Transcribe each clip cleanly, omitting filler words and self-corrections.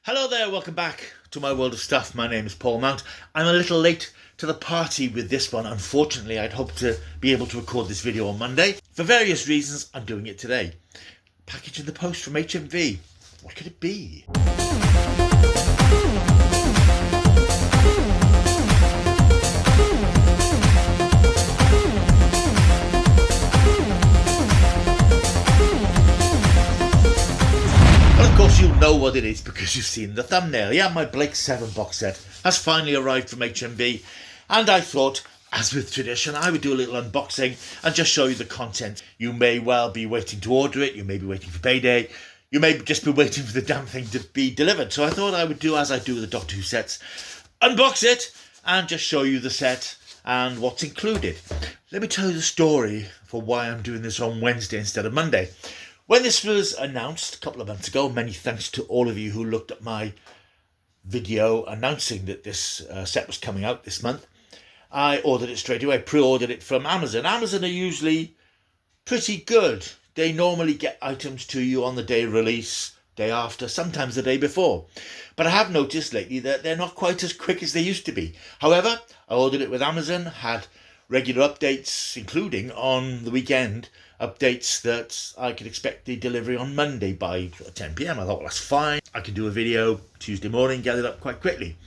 Hello there, welcome back to my world of stuff. My name is Paul Mount. I'm a little late to the party with this one. Unfortunately, I'd hoped to be able to record this video on Monday. For various reasons, I'm doing it today. Package in the post from HMV. What could it be? Of course you'll know what it is because you've seen the thumbnail. Yeah, my Blake 7 box set has finally arrived from HMV, and I thought, as with tradition, I would do a little unboxing and just show you the content. You may well be waiting to order it, you may be waiting for payday, you may just be waiting for the damn thing to be delivered. So I thought I would do as I do with the Doctor Who sets, unbox it and just show you the set and what's included. Let me tell you the story for why I'm doing this on Wednesday instead of Monday. When this was announced a couple of months ago, many thanks to all of you who looked at my video announcing that this set was coming out this month, I ordered it straight away, pre-ordered it from Amazon. Amazon are usually pretty good. They normally get items to you on the day of release, day after, sometimes the day before. But I have noticed lately that they're not quite as quick as they used to be. However, I ordered it with Amazon, had regular updates, including on the weekend, updates that I could expect the delivery on Monday by 10 p.m. I thought, well, that's fine. I can do a video Tuesday morning, get it up quite quickly.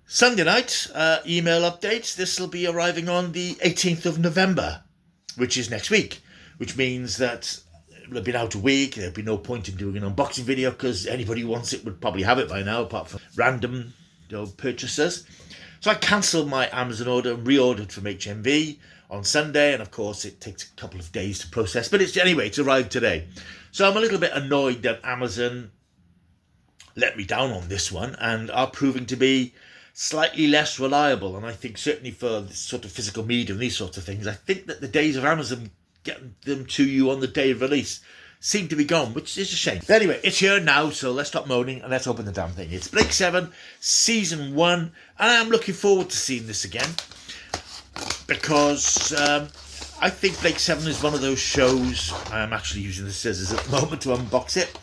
Sunday night, email updates. This will be arriving on the 18th of November, which is next week, which means that it'll have been out a week. There'll be no point in doing an unboxing video because anybody who wants it would probably have it by now, apart from random purchasers. So I cancelled my Amazon order and reordered from HMV on Sunday, and of course it takes a couple of days to process, but it's arrived today. So I'm a little bit annoyed that Amazon let me down on this one and are proving to be slightly less reliable. And I think certainly for this sort of physical media and these sorts of things, I think that the days of Amazon getting them to you on the day of release seem to be gone, which is a shame. But anyway, it's here now, so let's stop moaning and let's open the damn thing. It's Blake 7 Season 1, and I'm looking forward to seeing this again because I think Blake 7 is one of those shows. I'm actually using the scissors at the moment to unbox it.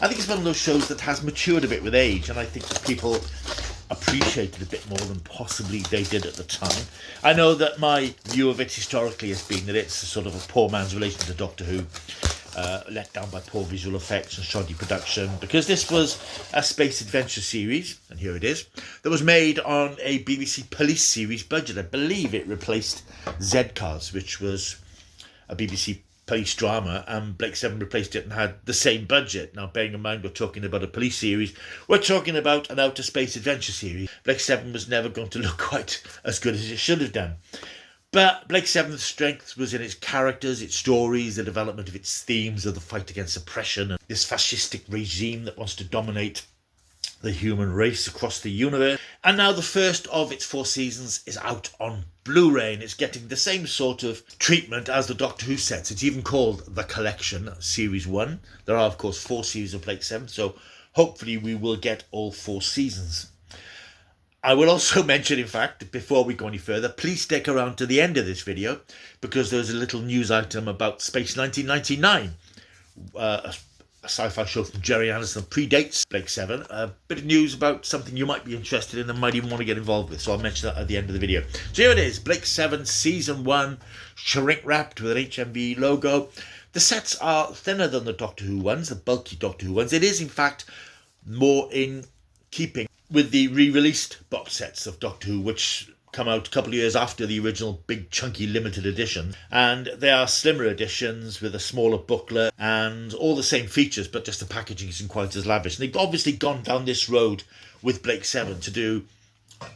I think it's one of those shows that has matured a bit with age, and I think that people appreciate it a bit more than possibly they did at the time. I know that my view of it historically has been that it's a sort of a poor man's relation to Doctor Who, let down by poor visual effects and shoddy production, because this was a space adventure series, and here it is, that was made on a BBC police series budget. I believe it replaced Z-Cars, which was a BBC police drama, and Blake 7 replaced it and had the same budget. Now, bearing in mind we're talking about a police series, we're talking about an outer space adventure series. Blake 7 was never going to look quite as good as it should have done. But Blake 7's strength was in its characters, its stories, the development of its themes of the fight against oppression and this fascistic regime that wants to dominate the human race across the universe. And now the first of its 4 seasons is out on Blu-ray, and it's getting the same sort of treatment as the Doctor Who sets. It's even called The Collection, Series 1. There are, of course, 4 series of Blake 7, so hopefully we will get all 4 seasons. I will also mention, in fact, before we go any further, please stick around to the end of this video because there's a little news item about Space 1999, a sci-fi show from Gerry Anderson that predates Blake 7. A bit of news about something you might be interested in and might even want to get involved with, so I'll mention that at the end of the video. So here it is, Blake 7 Season 1, shrink-wrapped with an HMV logo. The sets are thinner than the Doctor Who ones, the bulky Doctor Who ones. It is, in fact, more in keeping with the re-released box sets of Doctor Who, which come out a couple of years after the original big chunky limited edition, and they are slimmer editions with a smaller booklet and all the same features, but just the packaging isn't quite as lavish. And they've obviously gone down this road with Blake 7 to do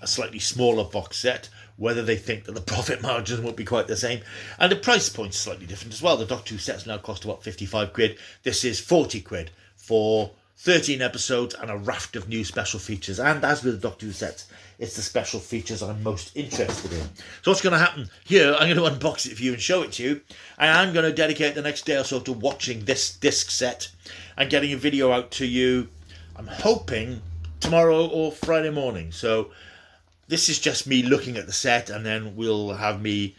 a slightly smaller box set, whether they think that the profit margin won't be quite the same, and the price point's slightly different as well. The Doctor Who sets now cost about 55 quid. This is 40 quid for 13 episodes and a raft of new special features. And as with the Doctor Who sets, it's the special features I'm most interested in. So what's going to happen here, I'm going to unbox it for you and show it to you. And I'm going to dedicate the next day or so to watching this disc set and getting a video out to you, I'm hoping, tomorrow or Friday morning. So this is just me looking at the set, and then we'll have me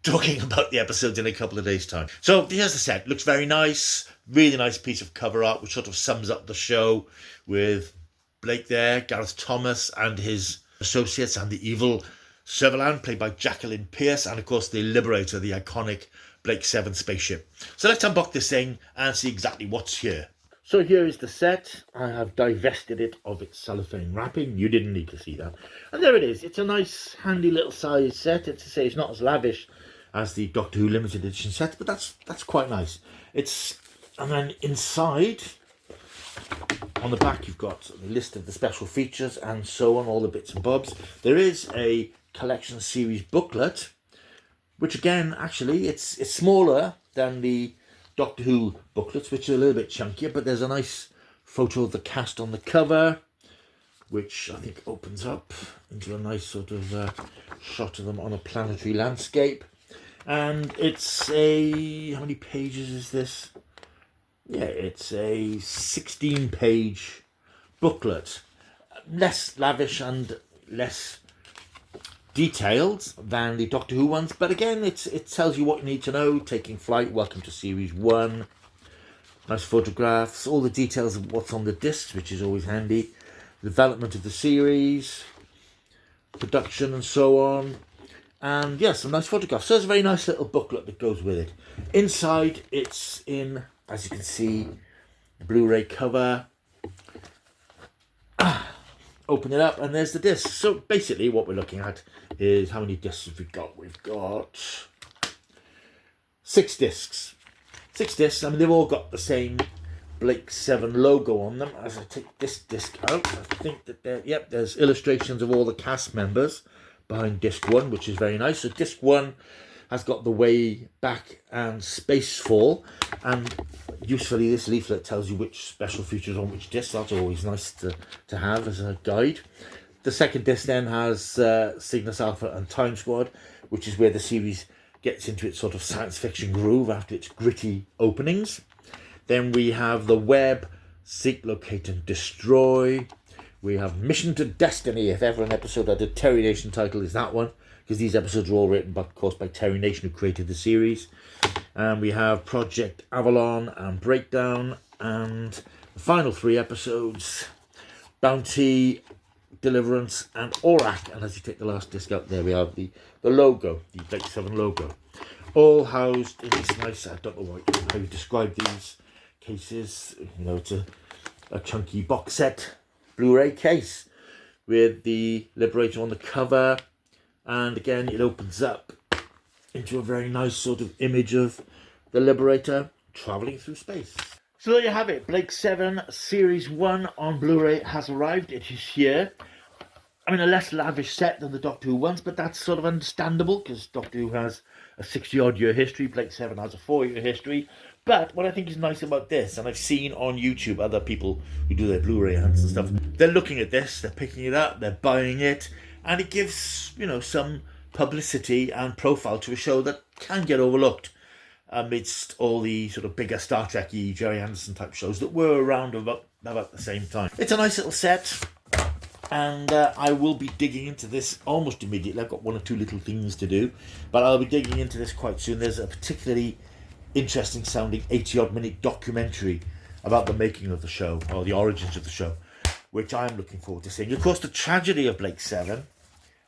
talking about the episodes in a couple of days' time. So here's the set. Looks very nice. Really nice piece of cover art, which sort of sums up the show with Blake there, Gareth Thomas and his associates, and the evil Servalan, played by Jacqueline Pearce, and of course the Liberator, the iconic Blake 7 spaceship. So let's unbox this thing and see exactly what's here. So here is the set. I have divested it of its cellophane wrapping. You didn't need to see that. And there it is. It's a nice, handy little size set. It's to say it's not as lavish as the Doctor Who limited edition set, but that's quite nice. And then inside, on the back, you've got a list of the special features and so on, all the bits and bobs. There is a collection series booklet, which again, actually, it's smaller than the Doctor Who booklets, which are a little bit chunkier, but there's a nice photo of the cast on the cover, which I think opens up into a nice sort of shot of them on a planetary landscape. And it's how many pages is this? Yeah, it's a 16-page booklet. Less lavish and less detailed than the Doctor Who ones, but again, it tells you what you need to know. Taking flight, welcome to series 1. Nice photographs, all the details of what's on the discs, which is always handy. Development of the series, production and so on. And yeah, some nice photographs. So there's a very nice little booklet that goes with it. Inside, it's in, as you can see, the Blu-ray cover. Open it up and there's the disc. So basically what we're looking at is how many discs have we got? We've got 6 discs. 6 discs. I mean, they've all got the same Blake 7 logo on them. As I take this disc out, I think that there's illustrations of all the cast members behind disc 1, which is very nice. So disc 1 has got the way back and Spacefall, and usefully this leaflet tells you which special features on which disc. That's always nice to have as a guide. The second disc then has Cygnus Alpha and Time Squad, which is where the series gets into its sort of science fiction groove after its gritty openings. Then we have The Web, Seek, Locate and Destroy. We have Mission to Destiny. If ever an episode had a Terry Nation title, is that one, because these episodes are all written, of course, by Terry Nation, who created the series. And we have Project Avalon and Breakdown, and the final 3 episodes, Bounty, Deliverance, and Aurak. And as you take the last disc out, there we have the logo, the Blake 7 logo, all housed in this nice, I don't know how you describe these cases. You know, it's a chunky box set Blu-ray case with the Liberator on the cover. And again, it opens up into a very nice sort of image of the Liberator travelling through space. So there you have it. Blake 7 Series 1 on Blu-ray has arrived. It is here. I mean, a less lavish set than the Doctor Who ones, but that's sort of understandable because Doctor Who has a 60-odd year history. Blake 7 has a 4-year history. But what I think is nice about this, and I've seen on YouTube other people who do their Blu-ray hunts and stuff, they're looking at this, they're picking it up, they're buying it, and it gives, you know, some publicity and profile to a show that can get overlooked amidst all the sort of bigger Star Trek-y, Jerry Anderson type shows that were around about the same time. It's a nice little set, and I will be digging into this almost immediately. I've got 1 or 2 little things to do, but I'll be digging into this quite soon. There's a particularly interesting sounding 80-odd minute documentary about the making of the show, or the origins of the show, which I'm looking forward to seeing. Of course, the tragedy of Blake 7,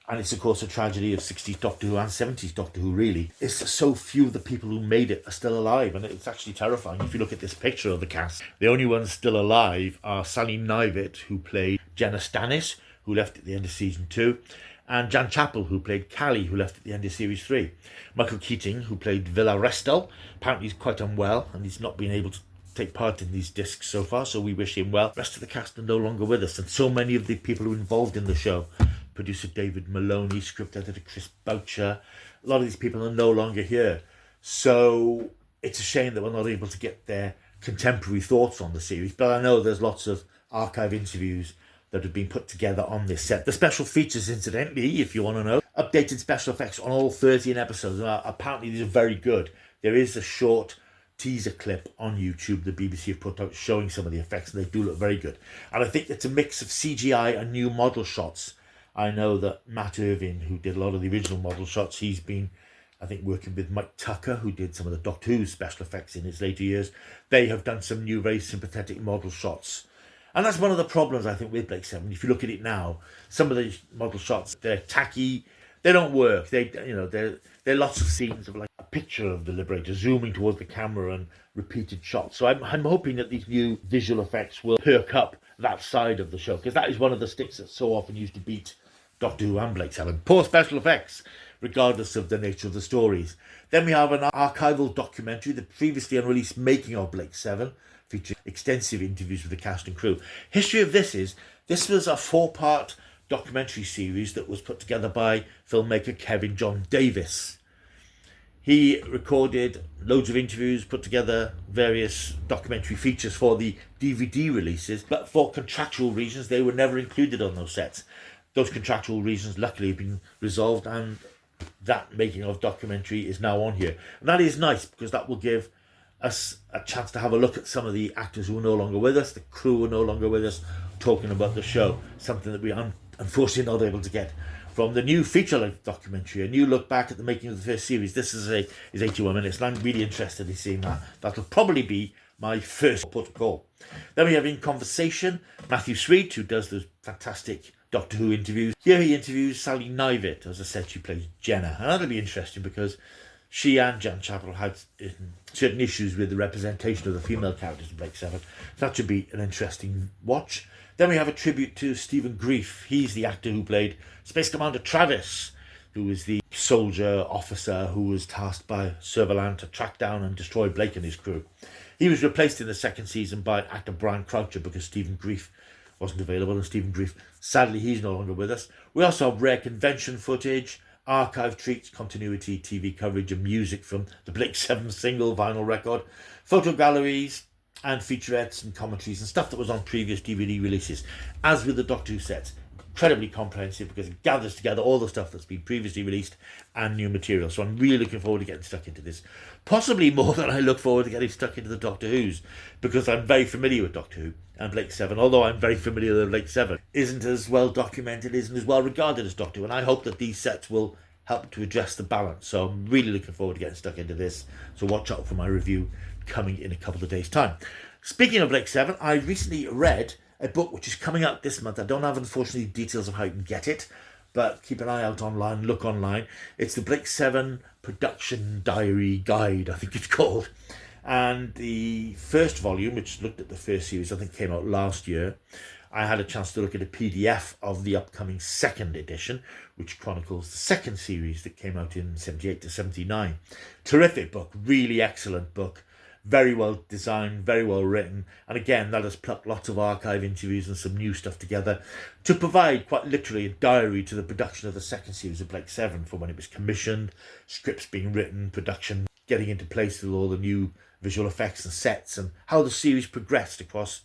and it's of course a tragedy of 60s Doctor Who and 70s Doctor Who really, is so few of the people who made it are still alive, and it's actually terrifying. If you look at this picture of the cast, the only ones still alive are Sally Knivet, who played Jenna Stannis, who left at the end of season 2, and Jan Chappell, who played Callie, who left at the end of series 3. Michael Keating, who played Villa Restel, apparently he's quite unwell and he's not been able to take part in these discs so far, so we wish him well. The rest of the cast are no longer with us, and so many of the people who were involved in the show, producer David Maloney, script editor Chris Boucher, a lot of these people are no longer here. So it's a shame that we're not able to get their contemporary thoughts on the series, but I know there's lots of archive interviews that have been put together on this set. The special features, incidentally, if you want to know, updated special effects on all 13 episodes. Apparently these are very good. There is a short teaser clip on YouTube the BBC have put out showing some of the effects, and they do look very good. And I think it's a mix of CGI and new model shots. I know that Matt Irving, who did a lot of the original model shots, he's been, I think, working with Mike Tucker, who did some of the Doctor Who special effects in his later years. They have done some new, very sympathetic model shots. And that's one of the problems, I think, with Blake 7. If you look at it now, some of the model shots, they're tacky, they don't work. They're lots of scenes of like a picture of the Liberator zooming towards the camera and repeated shots. So I'm hoping that these new visual effects will perk up that side of the show, because that is one of the sticks that's so often used to beat Doctor Who and Blake 7. Poor special effects, regardless of the nature of the stories. Then we have an archival documentary, the previously unreleased making of Blake 7, featuring extensive interviews with the cast and crew. History of this was a 4-part documentary series that was put together by filmmaker Kevin John Davis. He recorded loads of interviews, put together various documentary features for the DVD releases, but for contractual reasons they were never included on those sets. Those contractual reasons luckily have been resolved, and that making of documentary is now on here. And that is nice, because that will give us a chance to have a look at some of the actors who are no longer with us, the crew who are no longer with us, talking about the show, something that we are unfortunately not able to get from the new feature-length documentary, a new look back at the making of the first series. This is 81 minutes, and I'm really interested in seeing that. That'll probably be my first port of call. Then we have In Conversation, Matthew Sweet, who does those fantastic Doctor Who interviews. Here he interviews Sally Knivet. As I said, she plays Jenna, and that'll be interesting because she and Jan Chappell had certain issues with the representation of the female characters in Blake 7. So that should be an interesting watch. Then we have a tribute to Stephen Grief. He's the actor who played Space Commander Travis, who was the soldier officer who was tasked by Servalan to track down and destroy Blake and his crew. He was replaced in the second season by actor Brian Croucher because Stephen Grief wasn't available, and Stephen Grief, sadly, he's no longer with us. We also have rare convention footage, archive treats, continuity, TV coverage and music from the Blake 7 single vinyl record, photo galleries and featurettes and commentaries and stuff that was on previous DVD releases. As with the Doctor Who sets, incredibly comprehensive because it gathers together all the stuff that's been previously released and new material. So I'm really looking forward to getting stuck into this. Possibly more than I look forward to getting stuck into the Doctor Who's, because I'm very familiar with Doctor Who, and Blake 7, although I'm very familiar with Blake 7, isn't as well documented, isn't as well regarded as Doctor Who, and I hope that these sets will help to address the balance. So I'm really looking forward to getting stuck into this. So watch out for my review coming in a couple of days' time. Speaking of Blake 7, I recently read a book which is coming out this month. I don't have, unfortunately, details of how you can get it, but keep an eye out online, look online. It's the Blake 7 Production Diary Guide, I think it's called. And the first volume, which looked at the first series, I think came out last year. I had a chance to look at a PDF of the upcoming second edition, which chronicles the second series that came out in 78 to 79. Terrific book, really excellent book. Very well designed, very well written. And again, that has plucked lots of archive interviews and some new stuff together to provide quite literally a diary to the production of the second series of Blake 7, from when it was commissioned, scripts being written, production getting into place with all the new visual effects and sets, and how the series progressed across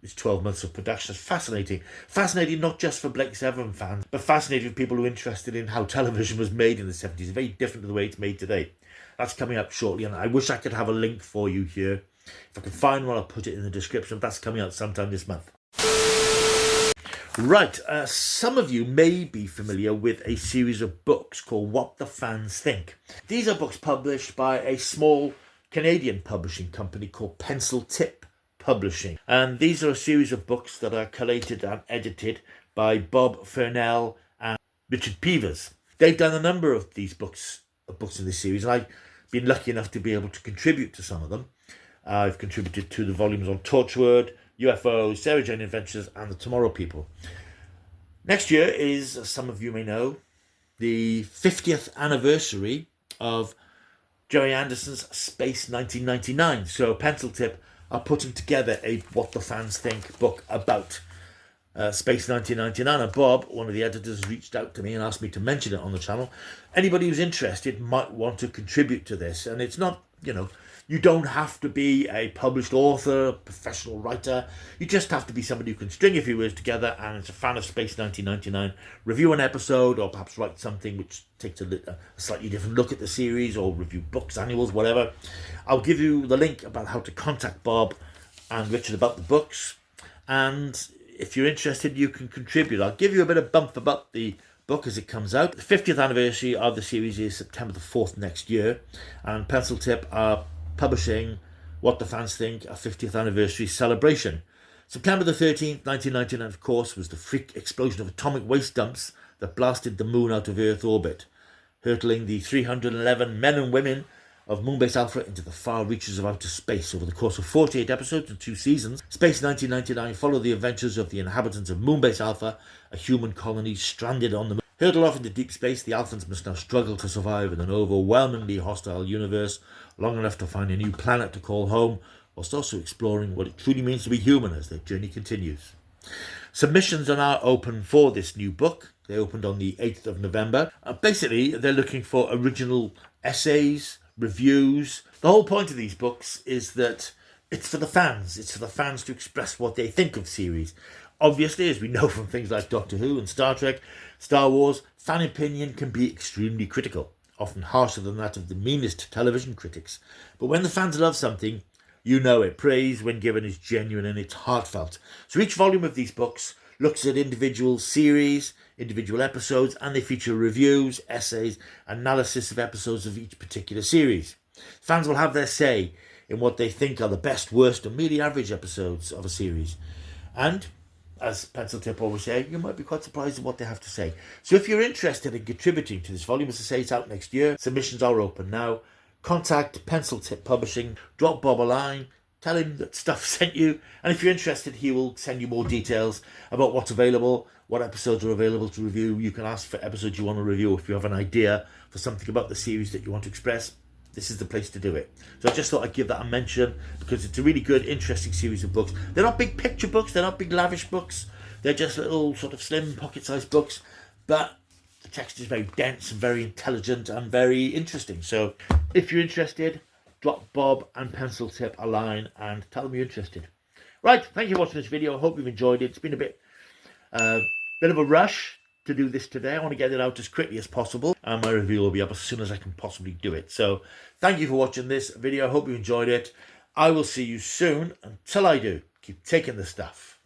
its 12 months of production. It's fascinating. Fascinating not just for Blake 7 fans, but fascinating for people who are interested in how television was made in the 70s. Very different to the way it's made today. That's coming up shortly, and I wish I could have a link for you here. If I can find one, I'll put it in the description. That's coming out sometime this month. Right, some of you may be familiar with a series of books called What the Fans Think. These are books published by a small Canadian publishing company called Pencil Tip Publishing. And these are a series of books that are collated and edited by Bob Furnell and Richard Peevers. They've done a number of these books in this series, and I've been lucky enough to be able to contribute to some of them. I've contributed to the volumes on Torchwood, UFO, Sarah Jane Adventures, and The Tomorrow People. Next year is, as some of you may know, the 50th anniversary of Jerry Anderson's Space 1999. So Pencil Tip are putting together a What the Fans Think book about Space 1999, and Bob, one of the editors, reached out to me and asked me to mention it on the channel. Anybody who's interested might want to contribute to this, and it's not, you don't have to be a published author, professional writer. You just have to be somebody who can string a few words together and is a fan of Space 1999, review an episode, or perhaps write something which takes a slightly different look at the series, or review books, annuals, whatever. I'll give you the link about how to contact Bob and Richard about the books, and if you're interested, you can contribute. I'll give you a bit of bump about the book as it comes out. The 50th anniversary of the series is September the 4th next year, and Pencil Tip are publishing What the Fans Think, a 50th anniversary celebration. September the 13th, 1999, of course, was the freak explosion of atomic waste dumps that blasted the moon out of Earth orbit, hurtling the 311 men and women of Moonbase Alpha into the far reaches of outer space. Over the course of 48 episodes and 2 seasons, Space 1999 followed the adventures of the inhabitants of Moonbase Alpha, a human colony stranded on the moon. Hurtled off into deep space, the Alphans must now struggle to survive in an overwhelmingly hostile universe long enough to find a new planet to call home, whilst also exploring what it truly means to be human as their journey continues. Submissions are now open for this new book. They opened on the 8th of November. Basically, they're looking for original essays, reviews. The whole point of these books is that it's for the fans. It's for the fans to express what they think of series. Obviously, as we know from things like Doctor Who and Star Trek, Star Wars, fan opinion can be extremely critical, often harsher than that of the meanest television critics. But when the fans love something, you know it. Praise, when given, is genuine and it's heartfelt. So each volume of these books looks at individual series, individual episodes, and they feature reviews, essays, analysis of episodes of each particular series. Fans will have their say in what they think are the best, worst, and merely average episodes of a series. And, as Pencil Tip always say, you might be quite surprised at what they have to say. So if you're interested in contributing to this volume, as I say, it's out next year. Submissions are open now. Contact Pencil Tip Publishing, drop Bob a line, tell him that Stuff sent you, and if you're interested, he will send you more details about what's available, what episodes are available to review. You can ask for episodes you want to review. If you have an idea for something about the series that you want to express, this is the place to do it. So I just thought I'd give that a mention because it's a really good, interesting series of books. They're not big picture books, they're not big lavish books, they're just little sort of slim pocket-sized books, but the text is very dense and very intelligent and very interesting. So if you're interested, drop Bob and Pencil Tip a line and tell them you're interested. Right, thank you for watching this video. I hope you've enjoyed it. It's been a bit of a rush to do this today. I want to get it out as quickly as possible, and my review will be up as soon as I can possibly do it. So thank you for watching this video. I hope you enjoyed it. I will see you soon. Until I do, keep taking the stuff.